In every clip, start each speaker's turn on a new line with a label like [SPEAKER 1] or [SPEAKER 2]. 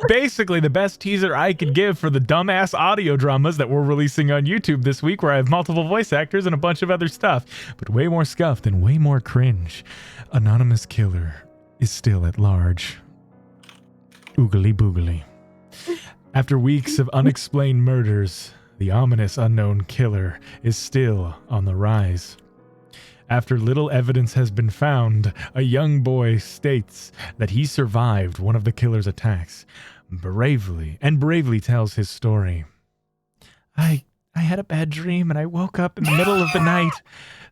[SPEAKER 1] basically the best teaser I could give for the dumbass audio dramas that we're releasing on YouTube this week, where I have multiple voice actors and a bunch of other stuff, but way more scuffed and way more cringe. Anonymous killer is still at large. Oogly boogly. After weeks of unexplained murders, the ominous unknown killer is still on the rise. After little evidence has been found, a young boy states that he survived one of the killer's attacks bravely tells his story. I had a bad dream and I woke up in the middle of the night,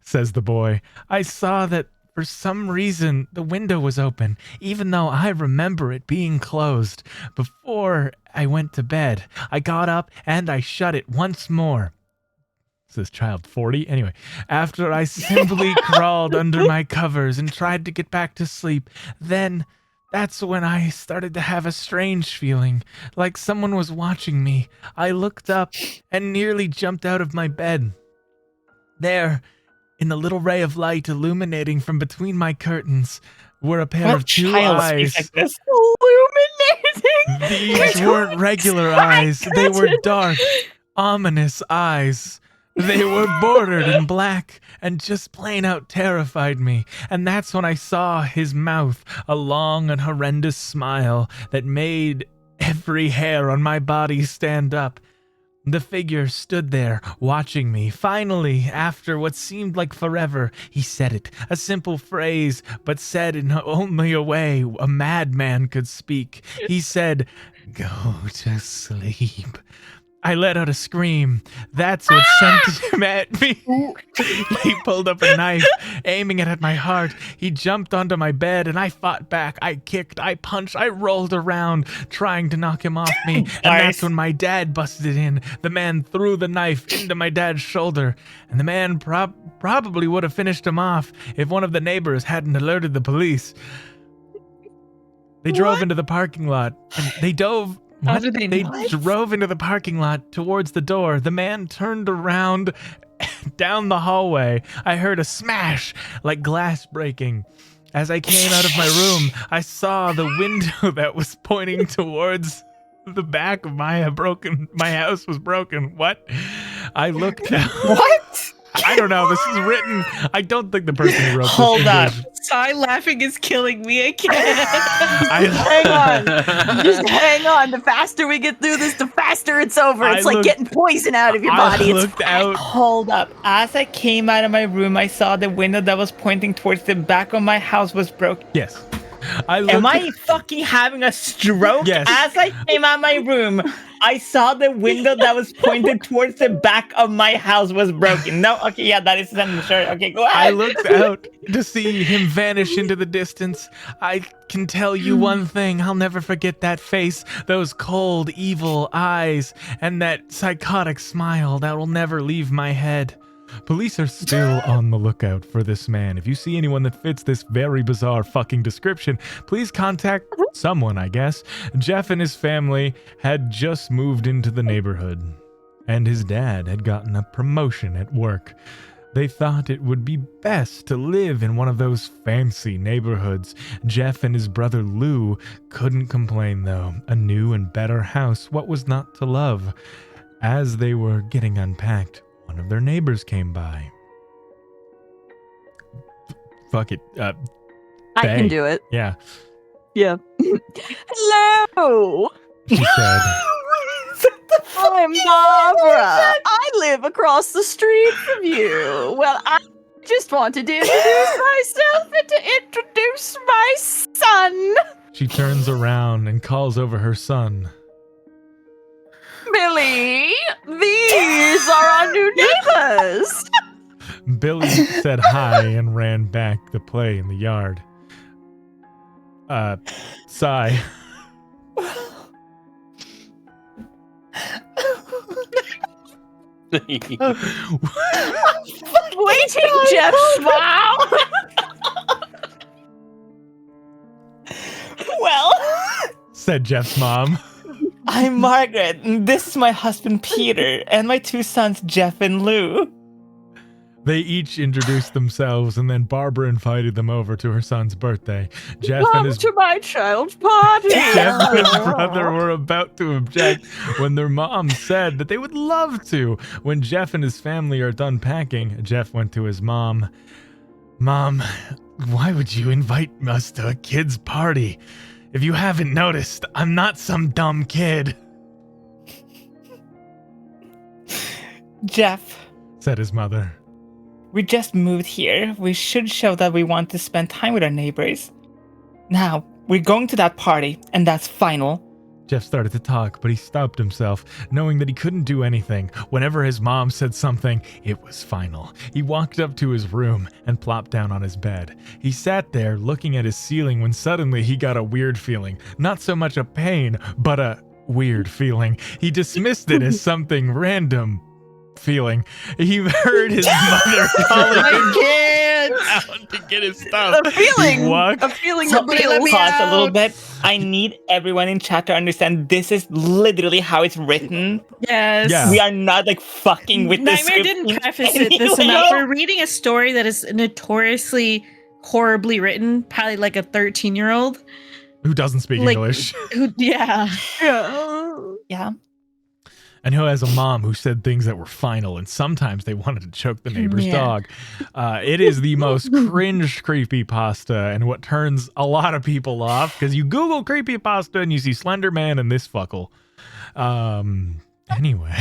[SPEAKER 1] says the boy. I saw that for some reason the window was open, even though I remember it being closed. Before I went to bed, I got up and I shut it once more. This child 40 anyway. After I simply crawled under my covers and tried to get back to sleep, then that's when I started to have a strange feeling, like someone was watching me. I looked up and nearly jumped out of my bed. There, in the little ray of light illuminating from between my curtains, were a pair of two eyes.
[SPEAKER 2] Like this?
[SPEAKER 3] Illuminating.
[SPEAKER 1] These weren't regular eyes. They were dark, ominous eyes. They were bordered in black and just plain out terrified me. And that's when I saw his mouth, a long and horrendous smile that made every hair on my body stand up. The figure stood there, watching me. Finally, after what seemed like forever, he said it. A simple phrase, but said in only a way a madman could speak. He said, "Go to sleep." I let out a scream. That's what sent him at me. He pulled up a knife, aiming it at my heart. He jumped onto my bed, and I fought back. I kicked, I punched, I rolled around, trying to knock him off me. And that's when my dad busted in. The man threw the knife into my dad's shoulder, and the man probably would have finished him off if one of the neighbors hadn't alerted the police. They drove into the parking lot, and they dove...
[SPEAKER 2] How did they
[SPEAKER 1] drove into the parking lot towards the door. The man turned around down the hallway. I heard a smash like glass breaking. As I came out of my room, I saw the window that was pointing towards the back of my house was broken. What? I looked out.
[SPEAKER 2] What?
[SPEAKER 1] I don't know. This is written. I don't think the person who wrote this
[SPEAKER 2] Hold up.
[SPEAKER 1] English.
[SPEAKER 2] Sigh laughing is killing me again.
[SPEAKER 3] Hang on. Just hang on. The faster we get through this, the faster it's over. It's like getting poison out of your body.
[SPEAKER 1] I looked out.
[SPEAKER 2] Hold up. As I came out of my room, I saw the window that was pointing towards the back of my house was broken.
[SPEAKER 1] Yes.
[SPEAKER 2] Am I fucking having a stroke?
[SPEAKER 1] Yes.
[SPEAKER 2] As I came out of my room, I saw the window that was pointed towards the back of my house was broken. No, okay, yeah, that is sure. Okay, go ahead.
[SPEAKER 1] I looked out to see him vanish into the distance. I can tell you one thing. I'll never forget that face, those cold, evil eyes, and that psychotic smile that will never leave my head. Police are still on the lookout for this man. If you see anyone that fits this very bizarre fucking description, please contact someone, I guess. Jeff and his family had just moved into the neighborhood, and his dad had gotten a promotion at work. They thought it would be best to live in one of those fancy neighborhoods. Jeff and his brother Lou couldn't complain, though. A new and better house, what was not to love? As they were getting unpacked, one of their neighbors came by. Fuck it.
[SPEAKER 3] I can do it.
[SPEAKER 1] Yeah.
[SPEAKER 3] Yeah. Hello.
[SPEAKER 1] She said.
[SPEAKER 3] I'm Barbara. I live across the street from you. Well, I just wanted to introduce myself and to introduce my son.
[SPEAKER 1] She turns around and calls over her son.
[SPEAKER 3] Billy, these are our new neighbors.
[SPEAKER 1] Billy said hi and ran back to play in the yard. Sigh.
[SPEAKER 3] Waiting, Jeff. Wow.
[SPEAKER 2] Well,
[SPEAKER 1] said Jeff's mom.
[SPEAKER 2] I'm Margaret, and this is my husband Peter, and my two sons Jeff and Lou.
[SPEAKER 1] They each introduced themselves, and then Barbara invited them over to her son's birthday. Jeff and
[SPEAKER 3] Come
[SPEAKER 1] his
[SPEAKER 3] to my child's party.
[SPEAKER 1] Jeff and his brother were about to object when their mom said that they would love to. When Jeff and his family are done packing, Jeff went to his mom. Mom, why would you invite us to a kid's party? If you haven't noticed, I'm not some dumb kid,
[SPEAKER 2] Jeff,
[SPEAKER 1] said his mother.
[SPEAKER 2] we just moved here. We should show that we want to spend time with our neighbors. Now, we're going to that party, and that's final.
[SPEAKER 1] Jeff started to talk, but he stopped himself, knowing that he couldn't do anything. Whenever his mom said something, it was final. He walked up to his room and plopped down on his bed. He sat there looking at his ceiling when suddenly he got a weird feeling. Not so much a pain, but a weird feeling. He dismissed it as something random feeling. He heard his mother calling him down to get his stuff.
[SPEAKER 3] A feeling.
[SPEAKER 1] He walked
[SPEAKER 2] So, let me pause a little bit. I need everyone in chat to understand this is literally how it's written.
[SPEAKER 4] Yes.
[SPEAKER 1] Yeah.
[SPEAKER 2] We are not like fucking with this.
[SPEAKER 4] Nightmare
[SPEAKER 2] script
[SPEAKER 4] didn't
[SPEAKER 2] in
[SPEAKER 4] preface
[SPEAKER 2] any
[SPEAKER 4] it this
[SPEAKER 2] way.
[SPEAKER 4] enough. We're reading a story that is notoriously horribly written, probably like a 13-year-old.
[SPEAKER 1] who doesn't speak
[SPEAKER 4] Like-
[SPEAKER 1] English.
[SPEAKER 4] Who, yeah.
[SPEAKER 2] Yeah.
[SPEAKER 1] And who has a mom who said things that were final, and sometimes they wanted to choke the neighbor's
[SPEAKER 4] Yeah.
[SPEAKER 1] dog. It is the most cringe creepypasta, and what turns a lot of people off, because you Google creepypasta and you see Slender Man and this fuckle. Anyway,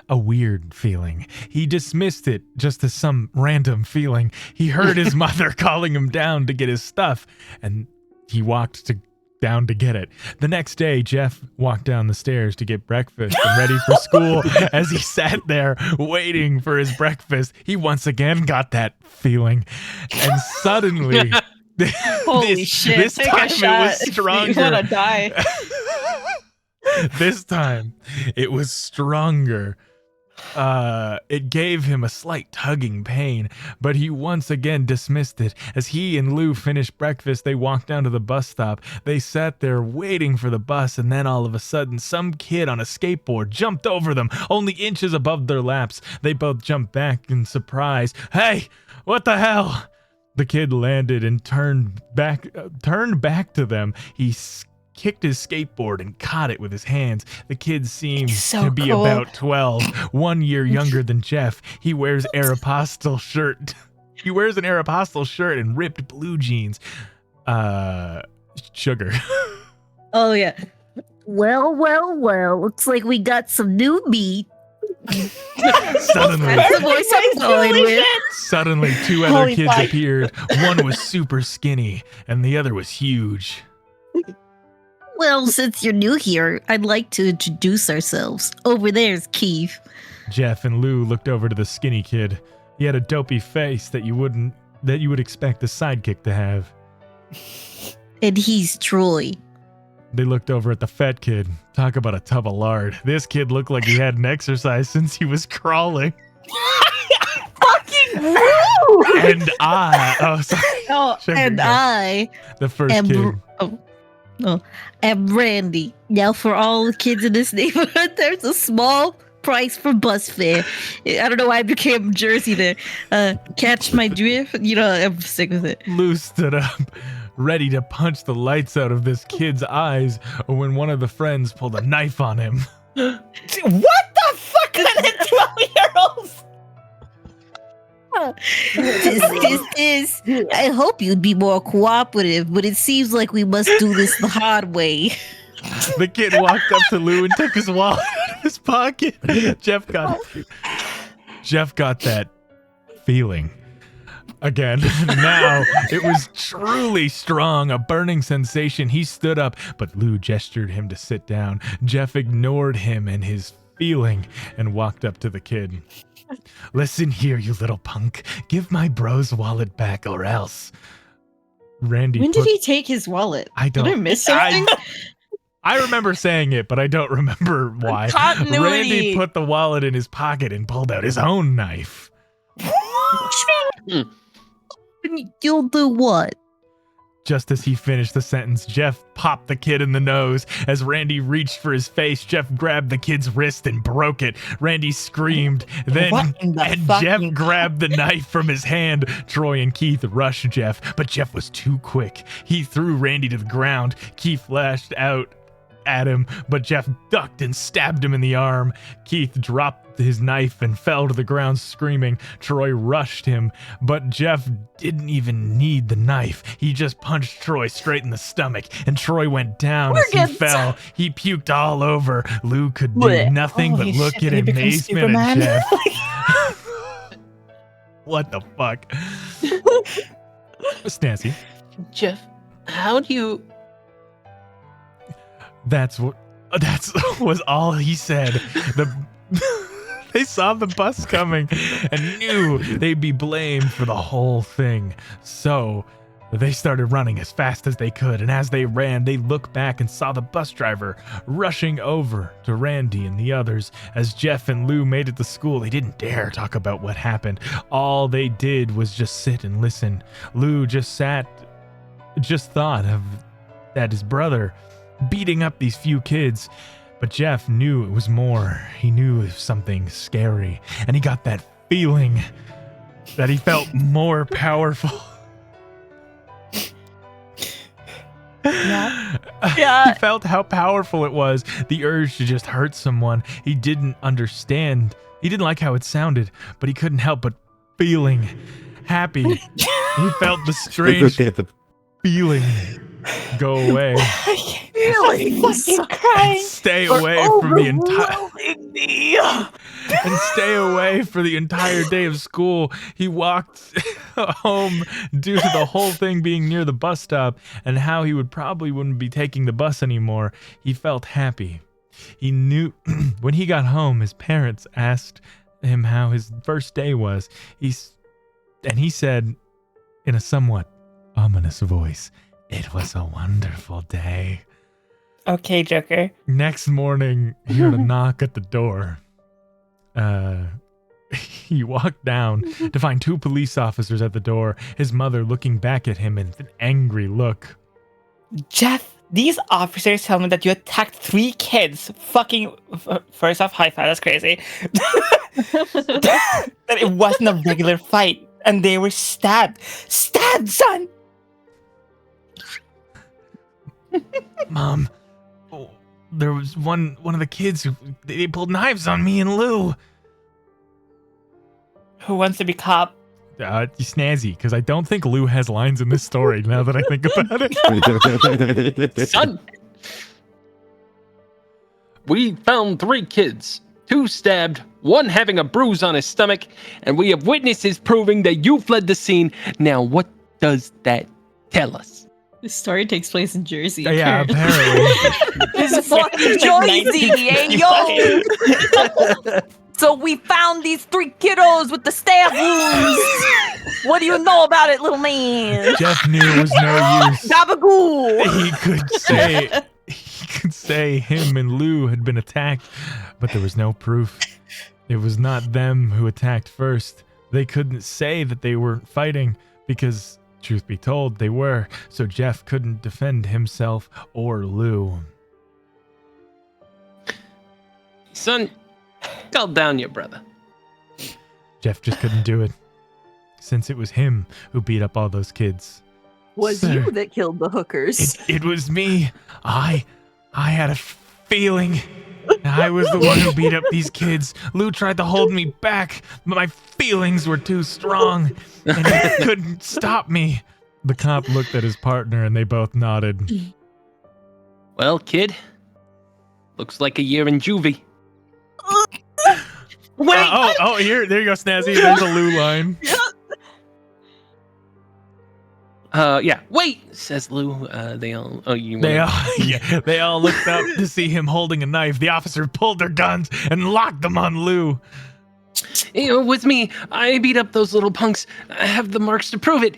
[SPEAKER 1] a weird feeling. He dismissed it just as some random feeling. He heard his mother calling him down to get his stuff, and he walked down to get it. The next day, Jeff walked down the stairs to get breakfast and ready for school. As he sat there waiting for his breakfast, he once again got that feeling. And suddenly,
[SPEAKER 4] Holy shit.
[SPEAKER 1] this
[SPEAKER 4] Take
[SPEAKER 1] time
[SPEAKER 4] a shot.
[SPEAKER 1] it was stronger.
[SPEAKER 4] You want to die.
[SPEAKER 1] This time, it was stronger. It gave him a slight tugging pain, but he once again dismissed it. As he and Lou finished breakfast, they walked down to the bus stop. They sat there waiting for the bus, and then all of a sudden, some kid on a skateboard jumped over them, only inches above their laps. They both jumped back in surprise. Hey, what the hell? The kid landed and turned back to them. He kicked his skateboard and caught it with his hands. The kid seems
[SPEAKER 2] So
[SPEAKER 1] to be
[SPEAKER 2] cool.
[SPEAKER 1] about 12, 1 year younger than Jeff. He wears Aeropostale shirt. He wears an Aeropostale shirt and ripped blue jeans. Sugar.
[SPEAKER 5] Oh yeah. Well. Looks like we got some new meat.
[SPEAKER 1] Suddenly,
[SPEAKER 5] That's the voice I'm going with.
[SPEAKER 1] suddenly, two other
[SPEAKER 2] Holy
[SPEAKER 1] kids
[SPEAKER 2] fuck.
[SPEAKER 1] appeared. One was super skinny, and the other was huge.
[SPEAKER 5] Well, since you're new here, I'd like to introduce ourselves. Over there's Keith.
[SPEAKER 1] Jeff and Lou looked over to the skinny kid. He had a dopey face that you would expect a sidekick to have.
[SPEAKER 5] And he's Troy.
[SPEAKER 1] They looked over at the fat kid. Talk about a tub of lard. This kid looked like he hadn't exercised since he was crawling.
[SPEAKER 2] Fucking
[SPEAKER 1] And sorry,
[SPEAKER 5] Oh,
[SPEAKER 1] Sugar,
[SPEAKER 5] and
[SPEAKER 1] go.
[SPEAKER 5] I
[SPEAKER 1] the first
[SPEAKER 5] am
[SPEAKER 1] kid.
[SPEAKER 5] am Randy. Now, for all the kids in this neighborhood, there's a small price for bus fare. I don't know why I became Jersey there. Catch my drift? You know, I'm sick with it.
[SPEAKER 1] Lou stood up, ready to punch the lights out of this kid's eyes when one of the friends pulled a knife on him.
[SPEAKER 2] What the fuck kind of 12-year-olds?
[SPEAKER 5] This is. I hope you'd be more cooperative, but it seems like we must do this the hard way.
[SPEAKER 1] The kid walked up to Lou and took his wallet out of his pocket. Jeff got that feeling again. Now it was truly strong, a burning sensation. He stood up, but Lou gestured him to sit down. Jeff ignored him and his feeling and walked up to the kid. Listen here, you little punk. Give my bro's wallet back or else. Randy
[SPEAKER 4] When did
[SPEAKER 1] put-
[SPEAKER 4] he take his wallet?
[SPEAKER 1] I
[SPEAKER 4] Did I
[SPEAKER 1] don't
[SPEAKER 4] miss something?
[SPEAKER 1] I remember saying it, but I don't remember why.
[SPEAKER 4] Continuity.
[SPEAKER 1] Randy put the wallet in his pocket and pulled out his own knife.
[SPEAKER 5] You'll do what?
[SPEAKER 1] Just as he finished the sentence, Jeff popped the kid in the nose. As Randy reached for his face, Jeff grabbed the kid's wrist and broke it. Randy screamed.
[SPEAKER 2] What in the
[SPEAKER 1] And
[SPEAKER 2] fucking-
[SPEAKER 1] Jeff grabbed the knife from his hand. Troy and Keith rushed Jeff, but Jeff was too quick. He threw Randy to the ground. Keith lashed out at him, but Jeff ducked and stabbed him in the arm. Keith dropped his knife and fell to the ground screaming. Troy rushed him, but Jeff didn't even need the knife. He just punched Troy straight in the stomach, and Troy went down as he
[SPEAKER 3] Morgan.
[SPEAKER 1] fell. He puked all over. Lou could do
[SPEAKER 3] Blech.
[SPEAKER 1] nothing but
[SPEAKER 2] Holy
[SPEAKER 1] look
[SPEAKER 2] shit,
[SPEAKER 1] in
[SPEAKER 2] he becomes
[SPEAKER 1] amazement at
[SPEAKER 2] Superman.
[SPEAKER 1] Jeff. What the fuck? Stancy,
[SPEAKER 6] Jeff, how do you?
[SPEAKER 1] that's was all he said. They saw the bus coming and knew they'd be blamed for the whole thing. So they started running as fast as they could, and as they ran, they looked back and saw the bus driver rushing over to Randy and the others. As Jeff and Lou made it to school, they didn't dare talk about what happened. All they did was just sit and listen. Lou just thought of that his brother beating up these few kids. But Jeff knew it was more. He knew it was something scary, and he got that feeling that he felt more powerful.
[SPEAKER 2] Yeah.
[SPEAKER 3] Yeah.
[SPEAKER 1] He felt how powerful it was. The urge to just hurt someone. He didn't understand. He didn't like how it sounded, but he couldn't help but feeling happy. He felt the strange feeling go away.
[SPEAKER 3] Feelings.
[SPEAKER 2] Fucking crying.
[SPEAKER 1] Stay away from the entire and stay away for the entire day of school. He walked home due to the whole thing being near the bus stop and how he wouldn't be taking the bus anymore. He felt happy. He knew when he got home, his parents asked him how his first day was. He said in a somewhat ominous voice, "It was a wonderful day."
[SPEAKER 2] Okay, Joker.
[SPEAKER 1] Next morning, he heard a knock at the door. He walked down to find 2 police officers at the door, his mother looking back at him with an angry look.
[SPEAKER 2] Jeff, these officers tell me that you attacked 3 kids. Fucking. First off, high five, that's crazy. That it wasn't a regular fight, and they were stabbed. Stabbed, son!
[SPEAKER 1] Mom, there was one of the kids who they pulled knives on me and Lou.
[SPEAKER 2] Who wants to be cop?
[SPEAKER 1] Snazzy, because I don't think Lou has lines in this story now that I think about it.
[SPEAKER 6] Son, we found 3 kids, 2 stabbed, 1 having a bruise on his stomach, and we have witnesses proving that you fled the scene. Now, what does that tell us?
[SPEAKER 4] This story takes place in Jersey.
[SPEAKER 1] Yeah,
[SPEAKER 4] apparently.
[SPEAKER 1] apparently.
[SPEAKER 3] This is fucking Jersey, hey yo. So we found these 3 kiddos with the stab wounds. What do you know about it, little man?
[SPEAKER 1] Jeff knew it was no use.
[SPEAKER 3] Gabagool.
[SPEAKER 1] He could say him and Lou had been attacked, but there was no proof. It was not them who attacked first. They couldn't say that they were fighting because, truth be told, they were. So Jeff couldn't defend himself or Lou.
[SPEAKER 6] Son, calm down your brother.
[SPEAKER 1] Jeff just couldn't do it, since it was him who beat up all those kids.
[SPEAKER 3] Was
[SPEAKER 1] Sir.
[SPEAKER 3] you that killed the hookers?
[SPEAKER 1] It was me. I had a feeling. I was the one who beat up these kids. Lou tried to hold me back, but my feelings were too strong, and he couldn't stop me. The cop looked at his partner, and they both nodded.
[SPEAKER 6] Well, kid, looks like a year in juvie.
[SPEAKER 2] Wait!
[SPEAKER 1] There you go, Snazzy. There's a Lou line.
[SPEAKER 6] Yeah. Wait, says Lou. They all. Oh, you.
[SPEAKER 1] They all looked up to see him holding a knife. The officer pulled their guns and locked them on Lou.
[SPEAKER 6] It was me. I beat up those little punks. I have the marks to prove it.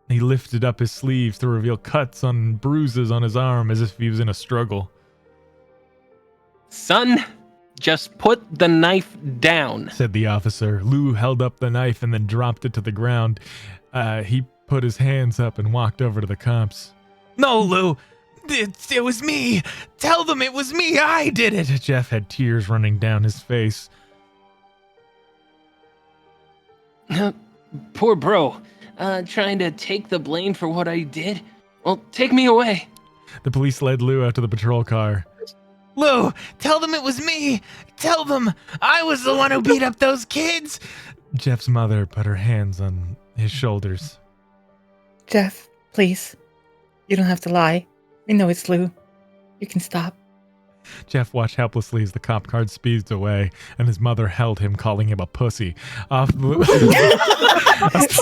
[SPEAKER 1] He lifted up his sleeves to reveal cuts and bruises on his arm as if he was in a struggle.
[SPEAKER 6] Son, just put the knife down.
[SPEAKER 1] Said the officer. Lou held up the knife and then dropped it to the ground. He put his hands up and walked over to the cops. No, Lou, it was me. Tell them it was me. I did it. Jeff had tears running down his face.
[SPEAKER 6] Poor bro. Trying to take the blame for what I did. Well, take me away.
[SPEAKER 1] The police led Lou out to the patrol car. Lou, tell them it was me. Tell them I was the one who beat up those kids. Jeff's mother put her hands on his shoulders.
[SPEAKER 2] Jeff, please. You don't have to lie. We know it's Lou. You can stop.
[SPEAKER 1] Jeff watched helplessly as the cop car speeds away, and his mother held him, calling him a pussy. A few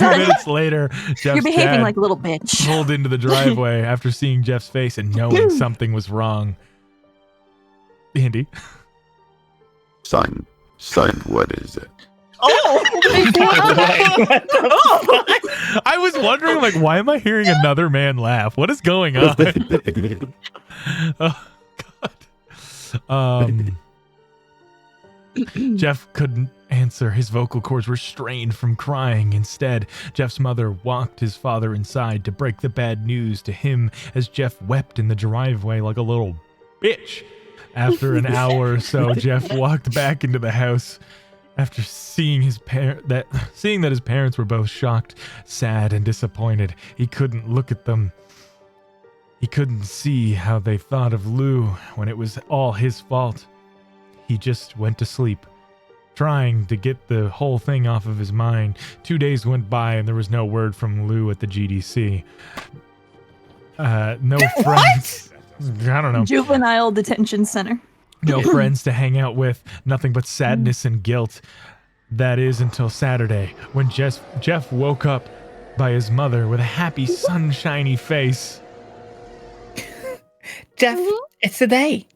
[SPEAKER 1] minutes later, Jeff's
[SPEAKER 3] You're behaving
[SPEAKER 1] dad
[SPEAKER 3] like a little bitch.
[SPEAKER 1] pulled into the driveway after seeing Jeff's face and knowing something was wrong. Andy.
[SPEAKER 7] Son, what is it?
[SPEAKER 3] Oh!
[SPEAKER 1] I was wondering, like, why am I hearing another man laugh? What is going on? Oh, God. Jeff couldn't answer. His vocal cords were strained from crying. Instead, Jeff's mother walked his father inside to break the bad news to him as Jeff wept in the driveway like a little bitch. After an hour or so, Jeff walked back into the house after seeing that his parents were both shocked, sad, and disappointed. He couldn't look at them. He couldn't see how they thought of Lou when it was all his fault. He just went to sleep, trying to get the whole thing off of his mind. 2 days went by and there was no word from Lou at the GDC. No friends. I don't know.
[SPEAKER 3] Juvenile detention center.
[SPEAKER 1] No friends to hang out with. Nothing but sadness and guilt. That is until Saturday, when Jeff woke up by his mother with a happy, sunshiny face.
[SPEAKER 2] Jeff, it's today.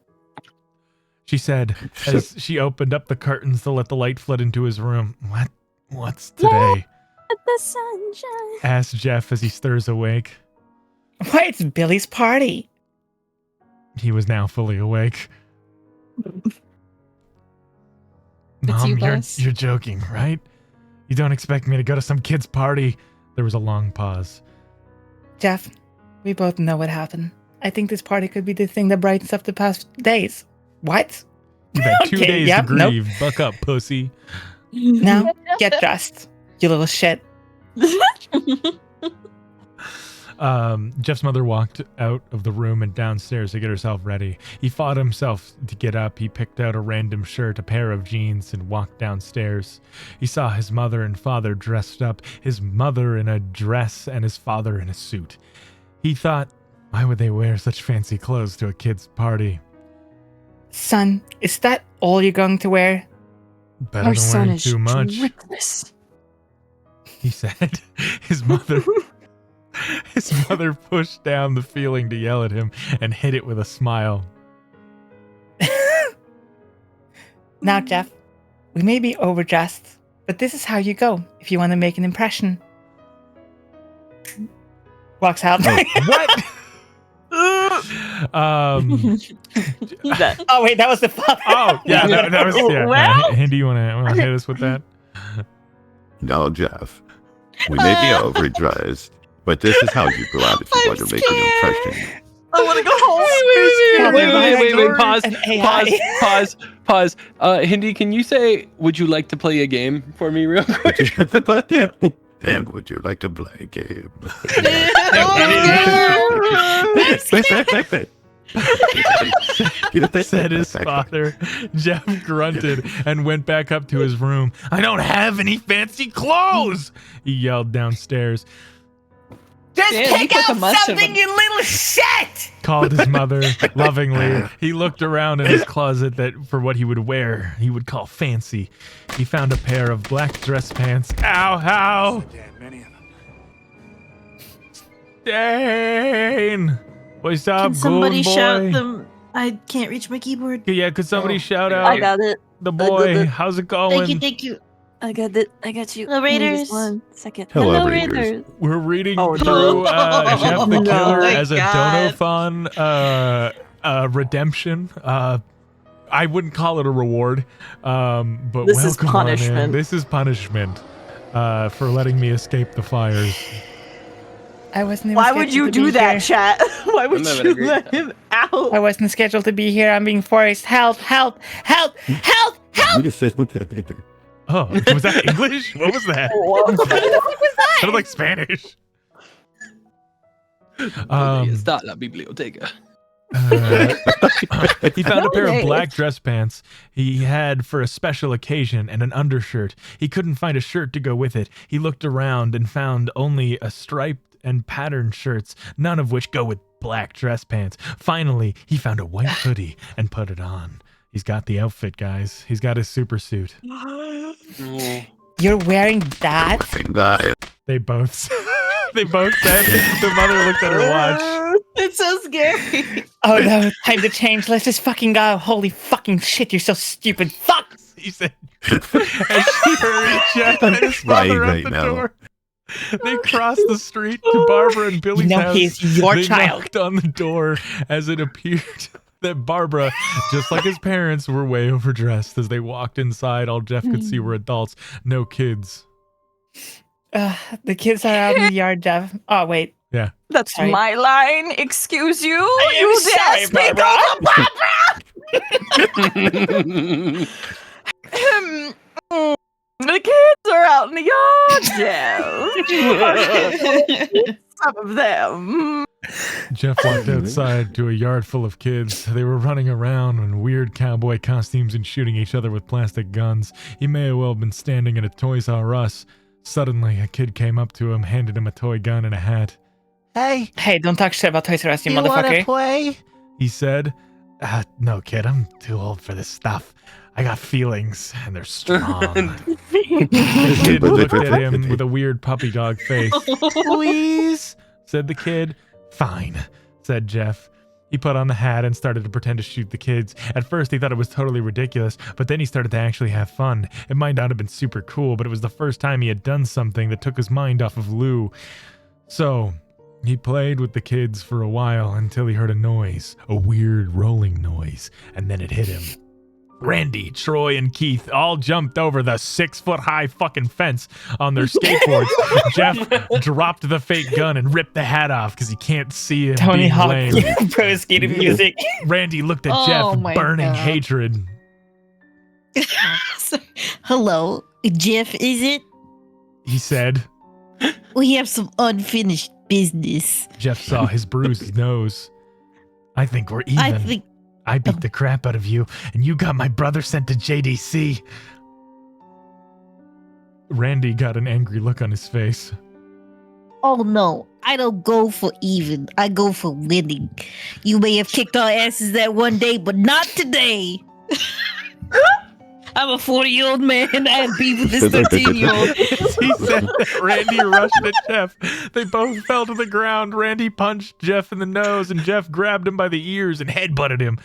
[SPEAKER 1] She said as she opened up the curtains to let the light flood into his room. What's today?
[SPEAKER 3] The sunshine.
[SPEAKER 1] Asked Jeff as he stirs awake.
[SPEAKER 2] Why, it's Billy's party.
[SPEAKER 1] He was now fully awake. Mom,
[SPEAKER 4] you, boss.
[SPEAKER 1] you're joking, right? You don't expect me to go to some kid's party? There was a long pause.
[SPEAKER 2] Jeff, we both know what happened. I think this party could be the thing that brightens up the past days. What?
[SPEAKER 1] You've had 2
[SPEAKER 2] Okay,
[SPEAKER 1] days
[SPEAKER 2] yep,
[SPEAKER 1] to grieve. Buck up, pussy.
[SPEAKER 2] Now, get dressed, you little shit.
[SPEAKER 1] Jeff's mother walked out of the room and downstairs to get herself ready. He fought himself to get up. He picked out a random shirt, a pair of jeans, and walked downstairs. He saw his mother and father dressed up, his mother in a dress and his father in a suit. He thought, why would they wear such fancy clothes to a kid's party?
[SPEAKER 2] Son, is that all you're going to wear?
[SPEAKER 1] Better
[SPEAKER 3] Our
[SPEAKER 1] than
[SPEAKER 3] son
[SPEAKER 1] wearing
[SPEAKER 3] is
[SPEAKER 1] too much,
[SPEAKER 3] trickless.
[SPEAKER 1] he said. His mother pushed down the feeling to yell at him and hit it with a smile.
[SPEAKER 2] Now, Jeff, we may be overdressed, but this is how you go if you want to make an impression. Walks out.
[SPEAKER 1] What?
[SPEAKER 2] Oh wait, that was the father.
[SPEAKER 1] Oh yeah, that was yeah.
[SPEAKER 3] Well.
[SPEAKER 1] Hindi, you want to hit us with that?
[SPEAKER 7] No, Jeff. We may be overdressed, but this is how you go out if you
[SPEAKER 5] I'm
[SPEAKER 7] want to make an impression.
[SPEAKER 3] I want to go home.
[SPEAKER 6] Wait. Pause. Hindi, can you say, would you like to play a game for me real quick?
[SPEAKER 7] And would you like to play a game?
[SPEAKER 1] Said his father. Jeff grunted and went back up to his room. I don't have any fancy clothes, he yelled downstairs.
[SPEAKER 2] Just
[SPEAKER 4] Damn, you
[SPEAKER 2] pick
[SPEAKER 4] took a
[SPEAKER 2] out
[SPEAKER 4] bunch of
[SPEAKER 2] something,
[SPEAKER 4] them.
[SPEAKER 2] you little shit!
[SPEAKER 1] Called his mother lovingly. He looked around in his closet for what he would wear. He would call fancy. He found a pair of black dress pants. Ow! Dane! What's up,
[SPEAKER 5] Can somebody
[SPEAKER 1] goon boy?
[SPEAKER 5] shout them? I can't reach my keyboard.
[SPEAKER 1] Yeah, could somebody shout out
[SPEAKER 3] I got it.
[SPEAKER 1] the boy? How's it going?
[SPEAKER 5] Thank you.
[SPEAKER 3] I got it. I got you.
[SPEAKER 5] Hello,
[SPEAKER 3] Give me
[SPEAKER 5] Raiders.
[SPEAKER 3] just 1 second.
[SPEAKER 7] Hello, Raiders.
[SPEAKER 1] We're reading
[SPEAKER 3] Oh,
[SPEAKER 1] through
[SPEAKER 3] no.
[SPEAKER 1] Jeff the
[SPEAKER 3] No.
[SPEAKER 1] Killer
[SPEAKER 3] Oh my
[SPEAKER 1] as a
[SPEAKER 5] God.
[SPEAKER 1] Donophon redemption. I wouldn't call it a reward, but
[SPEAKER 3] This is
[SPEAKER 1] welcome on in.
[SPEAKER 3] punishment.
[SPEAKER 1] This is punishment for letting me escape the fires.
[SPEAKER 2] I wasn't even
[SPEAKER 3] Why would you
[SPEAKER 2] scheduled to
[SPEAKER 3] do
[SPEAKER 2] be
[SPEAKER 3] that,
[SPEAKER 2] here.
[SPEAKER 3] chat? Why would
[SPEAKER 6] I'm having a
[SPEAKER 3] you
[SPEAKER 6] great
[SPEAKER 3] let
[SPEAKER 6] time.
[SPEAKER 3] him out?
[SPEAKER 2] I wasn't scheduled to be here. I'm being forced. Help! Help! Help! Help!
[SPEAKER 7] You just said what the-
[SPEAKER 1] Oh, was that English? What was that?
[SPEAKER 2] What the fuck was that?
[SPEAKER 1] Sounded like Spanish.
[SPEAKER 6] Está la biblioteca.
[SPEAKER 1] He found a pair of
[SPEAKER 3] Okay.
[SPEAKER 1] black dress pants he had for a special occasion and an undershirt. He couldn't find a shirt to go with it. He looked around and found only a striped and patterned shirts, none of which go with black dress pants. Finally, he found a white hoodie and put it on. He's got the outfit, guys. He's got his super suit.
[SPEAKER 2] You're wearing that?
[SPEAKER 7] Same guy.
[SPEAKER 1] They both they both said. The mother looked at her watch.
[SPEAKER 3] It's so scary.
[SPEAKER 2] Oh no, time to change. Let's just fucking go. Holy fucking shit, you're so stupid. Fuck!
[SPEAKER 1] He said as she hurried Jeff and his father
[SPEAKER 7] Right,
[SPEAKER 1] out
[SPEAKER 7] right
[SPEAKER 1] the
[SPEAKER 7] now.
[SPEAKER 1] door. They crossed the street to Barbara and Billy's
[SPEAKER 2] You know
[SPEAKER 1] house.
[SPEAKER 2] he's your
[SPEAKER 1] They
[SPEAKER 2] child.
[SPEAKER 1] knocked on the door as it appeared that Barbara, just like his parents, were way overdressed. As they walked inside, all Jeff could see were adults, no kids.
[SPEAKER 2] The kids are out in the yard, Jeff. Oh wait.
[SPEAKER 3] That's
[SPEAKER 2] Sorry.
[SPEAKER 3] my line. Excuse you.
[SPEAKER 2] I am
[SPEAKER 3] You
[SPEAKER 2] sorry,
[SPEAKER 3] dare speak
[SPEAKER 2] Barbara.
[SPEAKER 3] over Barbara. The kids are out in the yard, Jeff. Some of them.
[SPEAKER 1] Jeff walked outside to a yard full of kids. They were running around in weird cowboy costumes and shooting each other with plastic guns. He may have well been standing at a Toys R Us. Suddenly, a kid came up to him, handed him a toy gun and a hat. Hey,
[SPEAKER 2] Hey, don't talk shit about Toys R Us, you motherfucker.
[SPEAKER 1] play? He said. No, kid, I'm too old for this stuff. I got feelings, and they're strong. The kid looked at him with a weird puppy dog face. Please, said the kid. Fine, said Jeff. He put on the hat and started to pretend to shoot the kids. At first, he thought it was totally ridiculous, but then he started to actually have fun. It might not have been super cool, but it was the first time he had done something that took his mind off of Lou. So, he played with the kids for a while until he heard a noise, a weird rolling noise, and then it hit him. Randy, Troy, and Keith all jumped over the 6-foot-high fucking fence on their skateboards. Jeff dropped the fake gun and ripped the hat off because he can't see him
[SPEAKER 2] Tony
[SPEAKER 1] being
[SPEAKER 2] Hawk
[SPEAKER 1] lame.
[SPEAKER 2] Pro Skater music.
[SPEAKER 1] Randy looked at
[SPEAKER 5] Oh
[SPEAKER 1] Jeff,
[SPEAKER 5] my
[SPEAKER 1] burning
[SPEAKER 5] God.
[SPEAKER 1] hatred.
[SPEAKER 5] Hello, Jeff, is it?
[SPEAKER 1] He said.
[SPEAKER 5] We have some unfinished business.
[SPEAKER 1] Jeff saw his bruised nose. I think we're even.
[SPEAKER 5] I think
[SPEAKER 1] I beat the crap out of you, and you got my brother sent to JDC. Randy got an angry look on his face.
[SPEAKER 5] oh no, I don't go for even. I go for winning. You may have kicked our asses that one day, but not today. I'm a 40-year-old man. I have beef with this 13-year-old.
[SPEAKER 1] He said that Randy rushed at Jeff. They both fell to the ground. Randy punched Jeff in the nose, and Jeff grabbed him by the ears and headbutted him.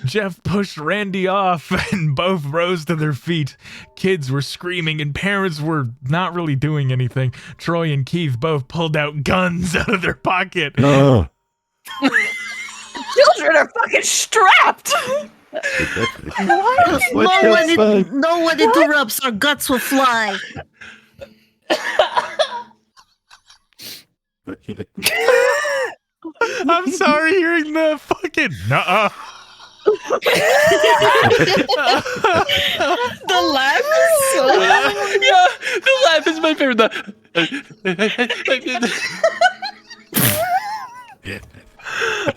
[SPEAKER 1] Jeff pushed Randy off, and both rose to their feet. Kids were screaming, and parents were not really doing anything. Troy and Keith both pulled out guns out of their pocket.
[SPEAKER 7] Oh.
[SPEAKER 3] Children are fucking strapped.
[SPEAKER 7] What the fuck?
[SPEAKER 5] No one interrupts. Our guts will fly.
[SPEAKER 1] I'm sorry hearing the fucking nuh-uh.
[SPEAKER 4] The laugh is so.
[SPEAKER 6] Yeah, the laugh is my favorite.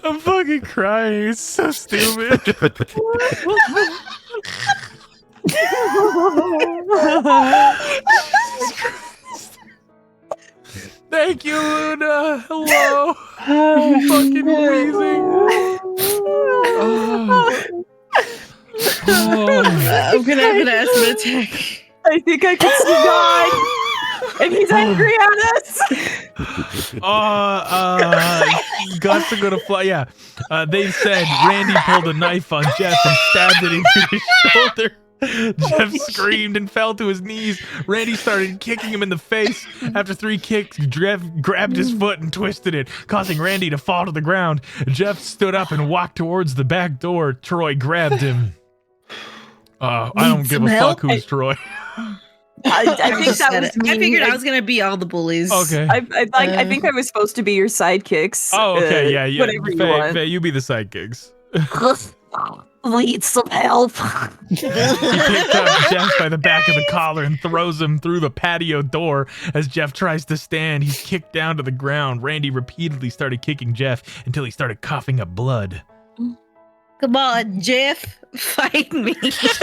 [SPEAKER 1] I'm fucking crying. It's so stupid. Thank you, Luna. Hello. Fucking wheezing.
[SPEAKER 4] I'm gonna have an asthma attack.
[SPEAKER 3] I think I can see God, and he's angry at us.
[SPEAKER 1] Guts are gonna fly. Yeah. They said Randy pulled a knife on Jeff and stabbed it into his shoulder. Jeff screamed and fell to his knees. Randy started kicking him in the face. After 3 kicks, Jeff grabbed his foot and twisted it, causing Randy to fall to the ground. Jeff stood up and walked towards the back door. Troy grabbed him. I don't give a fuck who's Troy.
[SPEAKER 3] I think
[SPEAKER 4] just
[SPEAKER 3] that
[SPEAKER 4] said
[SPEAKER 3] was
[SPEAKER 4] it.
[SPEAKER 3] me.
[SPEAKER 4] I figured I was gonna be all the bullies.
[SPEAKER 1] Okay.
[SPEAKER 3] I think I was supposed to be your sidekicks.
[SPEAKER 1] Oh, okay. Yeah.
[SPEAKER 3] Whatever you want.
[SPEAKER 1] Faye, you be the sidekicks.
[SPEAKER 5] Need some help.
[SPEAKER 1] He picked up Jeff by the back of the collar and throws him through the patio door. As Jeff tries to stand, he's kicked down to the ground. Randy repeatedly started kicking Jeff until he started coughing up blood.
[SPEAKER 5] Come on, Jeff, fight me.
[SPEAKER 1] He picks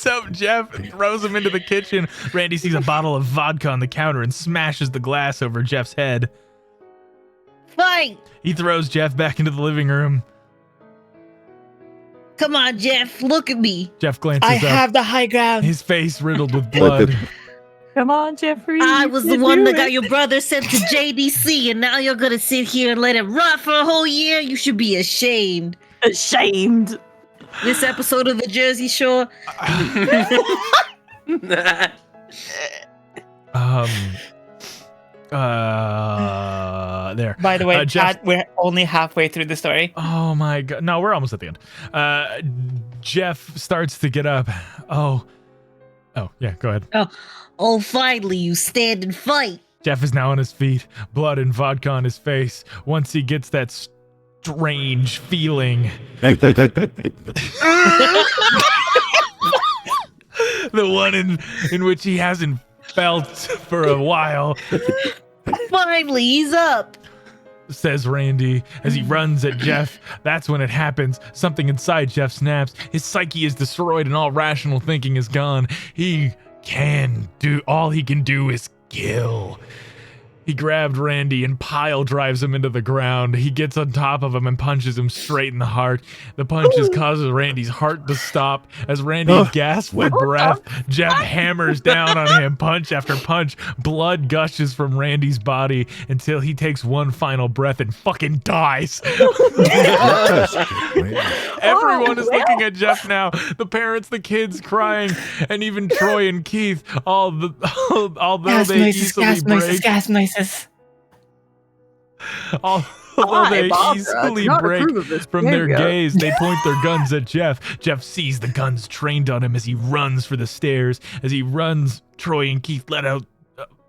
[SPEAKER 1] up Jeff and throws him into the kitchen. Randy sees a bottle of vodka on the counter and smashes the glass over Jeff's head.
[SPEAKER 5] Fight.
[SPEAKER 1] He throws Jeff back into the living room.
[SPEAKER 5] Come on, Jeff, look at me.
[SPEAKER 1] Jeff glances
[SPEAKER 2] I
[SPEAKER 1] up.
[SPEAKER 2] have the high ground.
[SPEAKER 1] His face riddled with
[SPEAKER 7] But
[SPEAKER 1] blood.
[SPEAKER 3] Come on, Jeffrey.
[SPEAKER 5] I
[SPEAKER 3] you
[SPEAKER 5] was
[SPEAKER 3] can
[SPEAKER 5] the one
[SPEAKER 3] do
[SPEAKER 5] that
[SPEAKER 3] it.
[SPEAKER 5] got your brother sent to JDC, and now you're gonna sit here and let him rot for a whole year? You should be ashamed.
[SPEAKER 3] Ashamed.
[SPEAKER 5] This episode of the Jersey Shore.
[SPEAKER 1] There.
[SPEAKER 2] By the way,
[SPEAKER 1] Jeff-
[SPEAKER 2] Chad, we're only halfway through the story.
[SPEAKER 1] Oh my god. No, we're almost at the end. Jeff starts to get up. Oh, yeah, go ahead.
[SPEAKER 5] Oh, finally, you stand and fight.
[SPEAKER 1] Jeff is now on his feet, blood and vodka on his face. Once he gets that strange feeling, the one in which he hasn't felt for a while,
[SPEAKER 5] Finally, he's up.
[SPEAKER 1] says Randy as he runs at Jeff. That's when it happens. Something inside Jeff snaps. His psyche is destroyed and all rational thinking is gone. All he can do is kill. He grabbed Randy and pile drives him into the ground. He gets on top of him and punches him straight in the heart. The punches causes Randy's heart to stop. As Randy gasps for breath, Jeff hammers down on him, punch after punch. Blood gushes from Randy's body until he takes one final breath and fucking dies. Everyone is looking at Jeff now. The parents, the kids crying, and even Troy and Keith, although they easily break.
[SPEAKER 2] gas noises.
[SPEAKER 1] Although they
[SPEAKER 3] Barbara,
[SPEAKER 1] easily
[SPEAKER 3] do not
[SPEAKER 1] break
[SPEAKER 3] approve of this
[SPEAKER 1] from their
[SPEAKER 3] behavior.
[SPEAKER 1] gaze, they point their guns at Jeff. Jeff sees the guns trained on him as he runs for the stairs. As he runs, Troy and Keith let out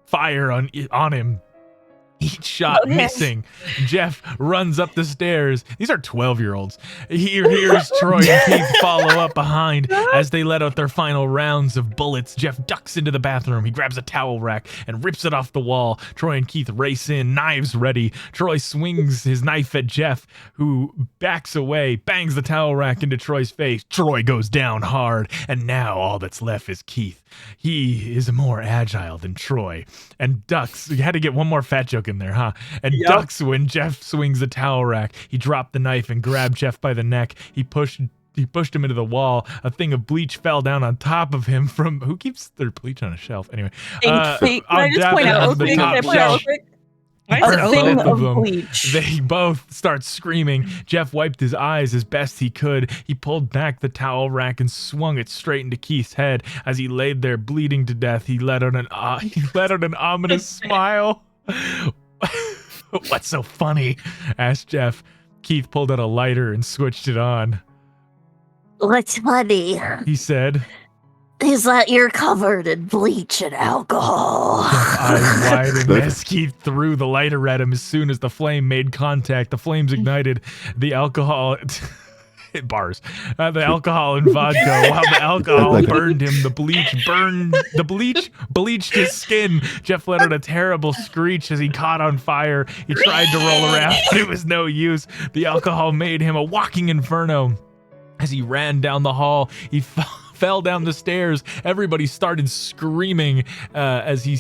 [SPEAKER 1] fire on him. Each shot missing. Jeff runs up the stairs. These are 12-year-olds. He hears Troy and Keith follow up behind as they let out their final rounds of bullets. Jeff ducks into the bathroom. He grabs a towel rack and rips it off the wall. Troy and Keith race in, knives ready. Troy swings his knife at Jeff, who backs away, bangs the towel rack into Troy's face. Troy goes down hard, and now all that's left is Keith. He is more agile than Troy and ducks. You had to get one more fat joke in there, huh? And ducks when Jeff swings the towel rack. He dropped the knife and grabbed Jeff by the neck. He pushed him into the wall. A thing of bleach fell down on top of him from who keeps their bleach on a shelf anyway.
[SPEAKER 3] Can I just point out
[SPEAKER 1] the
[SPEAKER 3] thing?
[SPEAKER 1] top
[SPEAKER 3] Can I point out
[SPEAKER 1] shelf.
[SPEAKER 3] quick?
[SPEAKER 4] Why is it
[SPEAKER 3] A
[SPEAKER 1] Both
[SPEAKER 3] thing
[SPEAKER 1] of
[SPEAKER 3] of
[SPEAKER 1] them.
[SPEAKER 3] bleach.
[SPEAKER 1] They both start screaming. Jeff wiped his eyes as best he could. He pulled back the towel rack and swung it straight into Keith's head. As he laid there bleeding to death, he let out an ominous smile. What's so funny? Asked Jeff. Keith pulled out a lighter and switched it on.
[SPEAKER 5] What's funny
[SPEAKER 1] He said,
[SPEAKER 5] is that you're covered in bleach and alcohol.
[SPEAKER 1] eyes widened as Keith threw the lighter at him. As soon as the flame made contact, the flames ignited the alcohol. Bars. The alcohol and vodka. While the alcohol burned him, the bleach bleached his skin. Jeff let out a terrible screech as he caught on fire. He tried to roll around, but it was no use. The alcohol made him a walking inferno. As he ran down the hall, he fell down the stairs. Everybody started screaming as he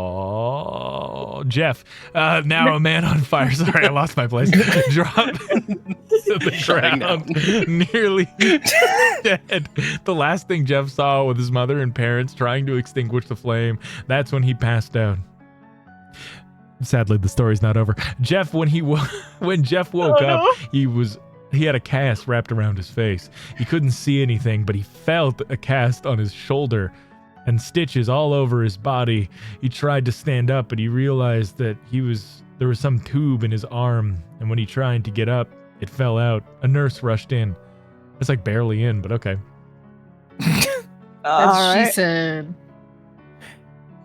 [SPEAKER 1] saw Jeff, now a man on fire. Sorry, I lost my place. Drop to the ground, nearly dead. The last thing Jeff saw with his mother and parents trying to extinguish the flame, that's when he passed out. Sadly, the story's not over. Jeff, when Jeff woke up, he had a cast wrapped around his face. He couldn't see anything, but he felt a cast on his shoulder and stitches all over his body. He tried to stand up, but he realized that there was some tube in his arm, and when he tried to get up, it fell out. A nurse rushed in. It's like barely in, but okay.
[SPEAKER 4] That's
[SPEAKER 3] All
[SPEAKER 4] she
[SPEAKER 3] right.
[SPEAKER 4] said.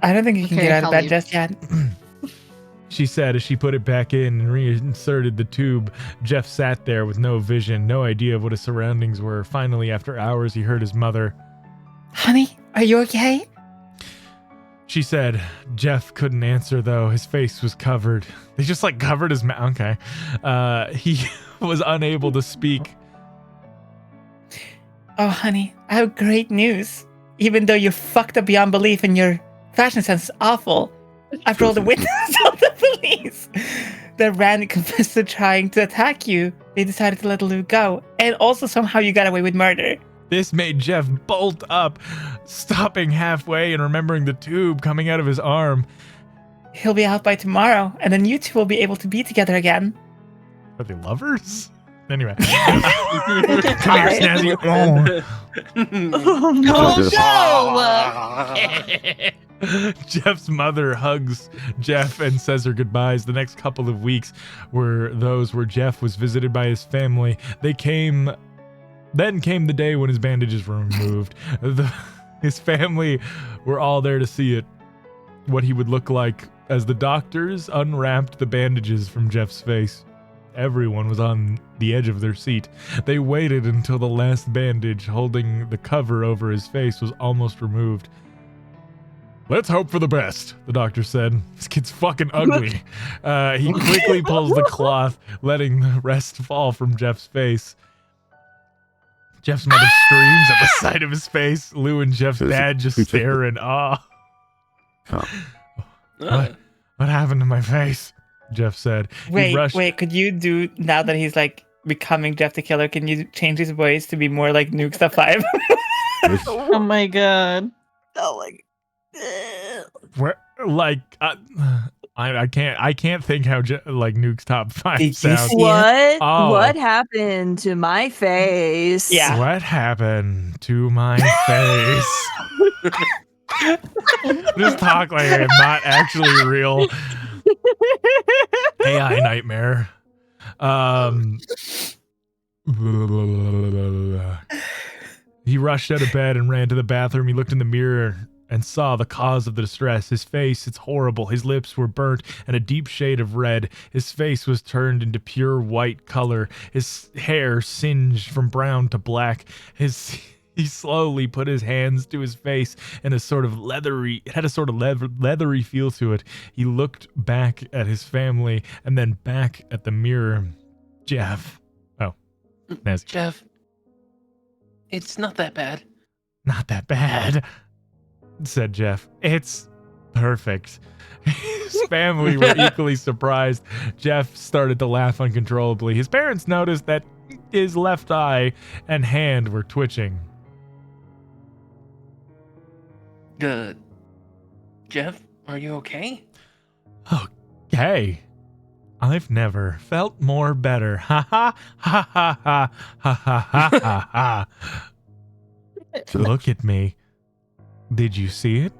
[SPEAKER 2] I don't think you can
[SPEAKER 4] Okay,
[SPEAKER 2] get out of
[SPEAKER 4] I'll
[SPEAKER 2] bed
[SPEAKER 4] leave.
[SPEAKER 2] just yet.
[SPEAKER 1] She said as she put it back in and reinserted the tube. Jeff sat there with no vision, no idea of what his surroundings were. Finally, after hours, he heard his mother.
[SPEAKER 2] Honey, are you okay?
[SPEAKER 1] She said. Jeff couldn't answer, though. His face was covered. They just, like, covered his mouth. Okay. He was unable to speak.
[SPEAKER 2] Oh, honey, I have great news. Even though you're fucked up beyond belief and your fashion sense is awful, after all the witnesses of the police that ran and confessed to trying to attack you, they decided to let Lou go. And also somehow you got away with murder.
[SPEAKER 1] This made Jeff bolt up, stopping halfway and remembering the tube coming out of his arm.
[SPEAKER 2] He'll be out by tomorrow, and then you two will be able to be together again.
[SPEAKER 1] Are they lovers? Anyway. Come here, Snazzy.
[SPEAKER 3] Oh,
[SPEAKER 1] Jeff's mother hugs Jeff and says her goodbyes. The next couple of weeks were those where Jeff was visited by his family. Then came the day when his bandages were removed. His family were all there to see it, what he would look like as the doctors unwrapped the bandages from Jeff's face. Everyone was on the edge of their seat. They waited until the last bandage holding the cover over his face was almost removed. Let's hope for the best, the doctor said. This kid's fucking ugly. He quickly pulls the cloth, letting the rest fall from Jeff's face. Jeff's mother screams at the sight of his face. Lou and Jeff's dad just stare in awe. What happened to my face? Jeff said. He rushed-
[SPEAKER 2] Wait, could you do, now that he's like becoming Jeff the Killer, can you change his voice to be more like Nuke Stuff 5?
[SPEAKER 4] Oh my god.
[SPEAKER 3] oh my.
[SPEAKER 1] Where, like, I can't think how like Nuke's top 5
[SPEAKER 2] Did you
[SPEAKER 1] sounds.
[SPEAKER 2] see-
[SPEAKER 3] What?
[SPEAKER 1] Oh.
[SPEAKER 3] What happened to my face?
[SPEAKER 2] Yeah.
[SPEAKER 1] What happened to my face? Just talk like I'm not actually real. AI nightmare. He rushed out of bed and ran to the bathroom. He looked in the mirror and saw the cause of the distress. His face, it's horrible. His lips were burnt and a deep shade of red. His face was turned into pure white color. His hair singed from brown to black. He slowly put his hands to his face in a sort of leathery, it had a sort of leathery feel to it. He looked back at his family and then back at the mirror. Jeff. Oh, Naz.
[SPEAKER 6] Jeff, it's not that bad.
[SPEAKER 1] Not that bad, said Jeff. It's perfect. His family were equally surprised. Jeff started to laugh uncontrollably. His parents noticed that his left eye and hand were twitching.
[SPEAKER 6] Good. Jeff, are you okay?
[SPEAKER 1] Okay. I've never felt more better. Ha ha ha ha ha ha ha ha ha. Look at me. Did you see it?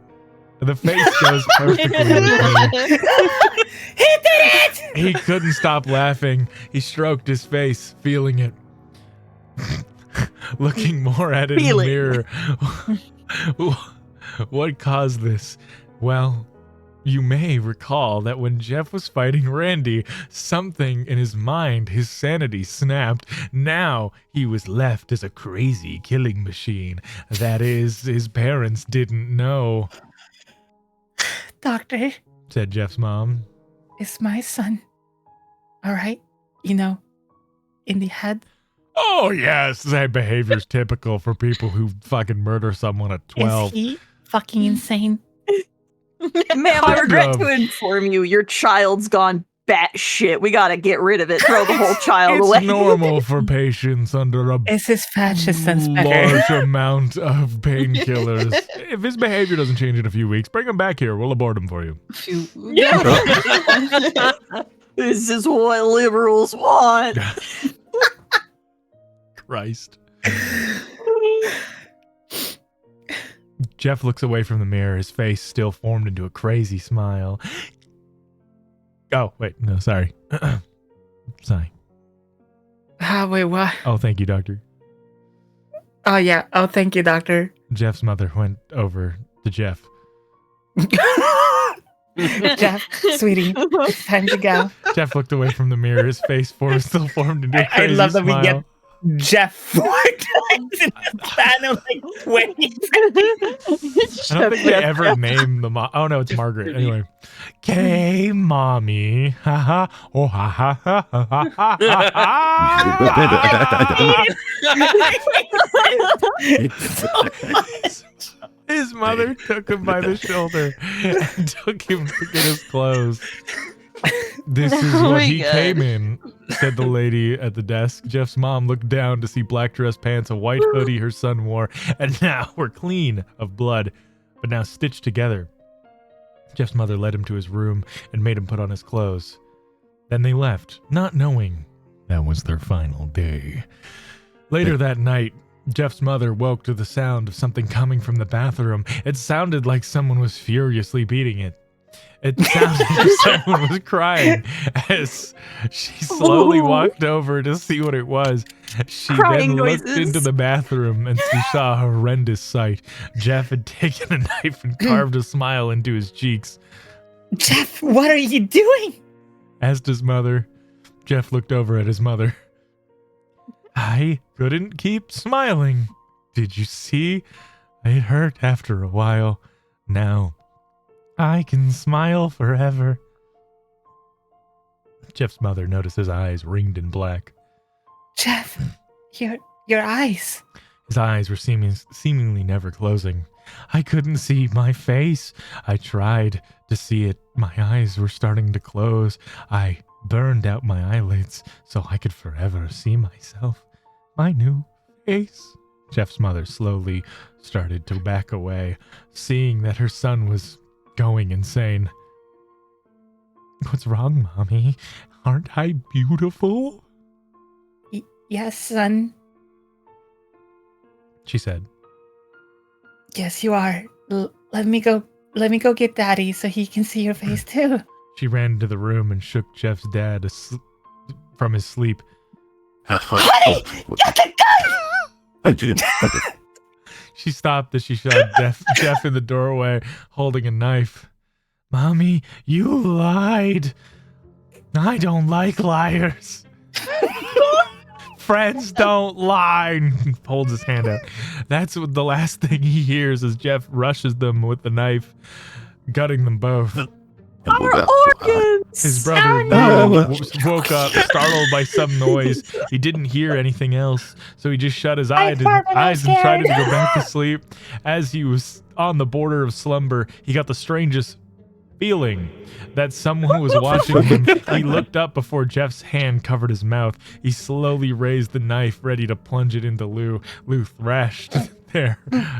[SPEAKER 1] The face goes perfectly with me.
[SPEAKER 2] He did it!
[SPEAKER 1] He couldn't stop laughing. He stroked his face, feeling it. Looking more at it in the
[SPEAKER 3] Feeling.
[SPEAKER 1] mirror. What caused this? Well, you may recall that when Jeff was fighting Randy, something in his mind, his sanity snapped. Now he was left as a crazy killing machine. That is, his parents didn't know,
[SPEAKER 2] Doctor,
[SPEAKER 1] said Jeff's mom.
[SPEAKER 2] it's my son. All right? You know, in the head.
[SPEAKER 1] Oh, yes, that behavior's typical for people who fucking murder someone at 12.
[SPEAKER 2] Is he fucking insane?
[SPEAKER 3] Ma'am, I regret
[SPEAKER 1] Love.
[SPEAKER 3] to inform you, your child's gone batshit. We gotta get rid of it. Throw the whole child
[SPEAKER 1] It's
[SPEAKER 3] away.
[SPEAKER 1] normal for patients under a
[SPEAKER 2] Is his fashion sense better?
[SPEAKER 1] large amount of painkillers. If his behavior doesn't change in a few weeks, bring him back here. We'll abort him for you.
[SPEAKER 3] This is what liberals want.
[SPEAKER 1] Christ. Jeff looks away from the mirror, his face still formed into a crazy smile. Oh, wait, no, sorry. Sorry.
[SPEAKER 2] Ah, wait, what?
[SPEAKER 1] Oh, thank you, doctor.
[SPEAKER 2] Oh, yeah. Oh, thank you, doctor.
[SPEAKER 1] Jeff's mother went over to Jeff.
[SPEAKER 2] Jeff, sweetie, it's time to go.
[SPEAKER 1] Jeff looked away from the mirror. His face still formed into a
[SPEAKER 2] I
[SPEAKER 1] crazy
[SPEAKER 2] love that
[SPEAKER 1] smile.
[SPEAKER 2] we get Jeff 4 times in the span of like 20
[SPEAKER 1] I don't think they ever named the mom. Oh no, it's Margaret. Anyway, K mommy, haha, oh ha ha ha ha ha ha. His mother took him by the shoulder and took him to get his clothes. This is
[SPEAKER 5] Oh
[SPEAKER 1] what
[SPEAKER 5] my
[SPEAKER 1] he
[SPEAKER 5] God.
[SPEAKER 1] came in, said the lady at the desk. Jeff's mom looked down to see black dress pants, a white hoodie her son wore, and now were clean of blood, but now stitched together. Jeff's mother led him to his room and made him put on his clothes. Then they left, not knowing that was their final day. Later that night, Jeff's mother woke to the sound of something coming from the bathroom. It sounded like someone was furiously beating it. It sounded like someone was crying as she slowly walked over to see what it was. She
[SPEAKER 3] Crying
[SPEAKER 1] then looked
[SPEAKER 3] noises.
[SPEAKER 1] into the bathroom and she saw a horrendous sight. Jeff had taken a knife and carved a smile into his cheeks.
[SPEAKER 2] Jeff, what are you doing?
[SPEAKER 1] Asked his mother. Jeff looked over at his mother. I couldn't keep smiling. Did you see? It hurt after a while. Now, I can smile forever. Jeff's mother noticed his eyes ringed in black.
[SPEAKER 2] Jeff, your eyes.
[SPEAKER 1] His eyes were seemingly never closing. I couldn't see my face. I tried to see it. My eyes were starting to close. I burned out my eyelids so I could forever see myself. My new face. Jeff's mother slowly started to back away, seeing that her son was going insane. What's wrong, Mommy? Aren't I beautiful?
[SPEAKER 2] Yes, son.
[SPEAKER 1] She said.
[SPEAKER 2] Yes, you are. Let me go get Daddy so he can see your face too.
[SPEAKER 1] She ran into the room and shook Jeff's dad from his sleep.
[SPEAKER 2] Honey, get the gun!
[SPEAKER 1] She stopped as she saw Jeff in the doorway holding a knife. Mommy, you lied. I don't like liars. Friends don't lie. Holds his hand out. That's what the last thing he hears as Jeff rushes them with the knife, gutting them both.
[SPEAKER 3] Our organs!
[SPEAKER 1] His brother woke up, startled by some noise. He didn't hear anything else, so he just shut his eyes and tried to go back to sleep. As he was on the border of slumber, he got the strangest feeling that someone was watching him. He looked up before Jeff's hand covered his mouth. He slowly raised the knife, ready to plunge it into Lou. Lou thrashed there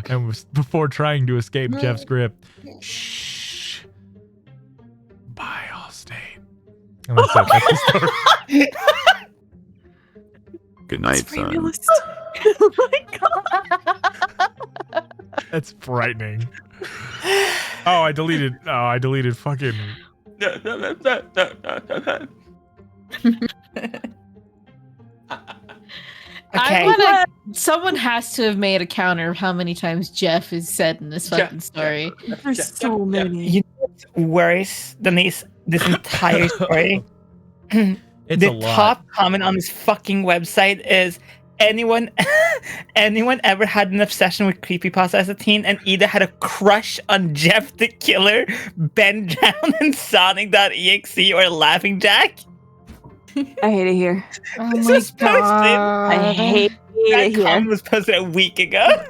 [SPEAKER 1] and was before trying to escape Jeff's grip. Shh. Bye, Allstate. And that's it. That's the story.
[SPEAKER 7] Good night, son.
[SPEAKER 3] Oh my god.
[SPEAKER 1] That's frightening. Oh, I deleted fucking.
[SPEAKER 2] Okay.
[SPEAKER 4] Someone has to have made a counter of how many times Jeff is said in this fucking story.
[SPEAKER 3] There's so many.
[SPEAKER 2] You know what's worse than this entire story?
[SPEAKER 1] It's
[SPEAKER 2] The
[SPEAKER 1] a lot.
[SPEAKER 2] top comment on this fucking website is anyone ever had an obsession with creepypasta as a teen and either had a crush on Jeff the Killer, Ben Drown, and Sonic.exe, or Laughing Jack?
[SPEAKER 3] I hate it here.
[SPEAKER 4] Oh
[SPEAKER 2] This
[SPEAKER 4] my
[SPEAKER 2] was posted.
[SPEAKER 3] I
[SPEAKER 4] god.
[SPEAKER 3] hate
[SPEAKER 2] That
[SPEAKER 3] it here.
[SPEAKER 2] comment was posted a week ago.